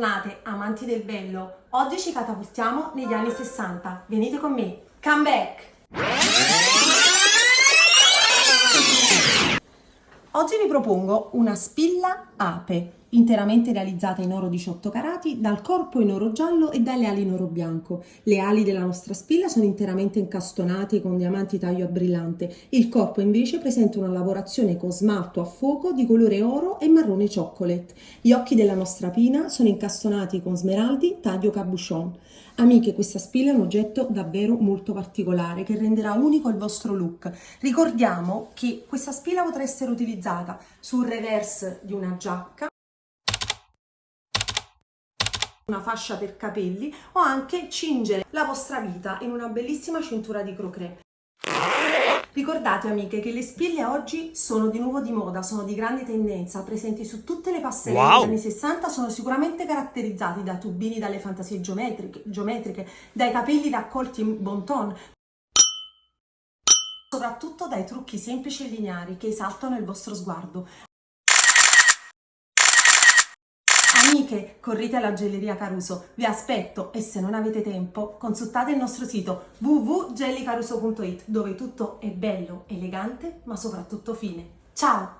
Bentornate, amanti del bello, oggi ci catapultiamo negli anni 60, venite con me, come back! Oggi vi propongo una spilla ape, interamente realizzata in oro 18 carati, dal corpo in oro giallo e dalle ali in oro bianco. Le ali della nostra spilla sono interamente incastonate con diamanti taglio a brillante, il corpo invece presenta una lavorazione con smalto a fuoco di colore oro e marrone chocolate. Gli occhi della nostra pina sono incastonati con smeraldi taglio cabochon. Amiche, questa spilla è un oggetto davvero molto particolare che renderà unico il vostro look. Ricordiamo che questa spilla potrà essere utilizzata sul reverse di una giacca, una fascia per capelli o anche cingere la vostra vita in una bellissima cintura di crochet. Ricordate amiche che le spille oggi sono di nuovo di moda, sono di grande tendenza, presenti su tutte le passerelle degli anni 60, sono sicuramente caratterizzati da tubini dalle fantasie geometriche, dai capelli raccolti in bon ton, soprattutto dai trucchi semplici e lineari che esaltano il vostro sguardo. Amiche, correte alla Gelleria Caruso, vi aspetto e se non avete tempo consultate il nostro sito www.gellicaruso.it dove tutto è bello, elegante ma soprattutto fine. Ciao!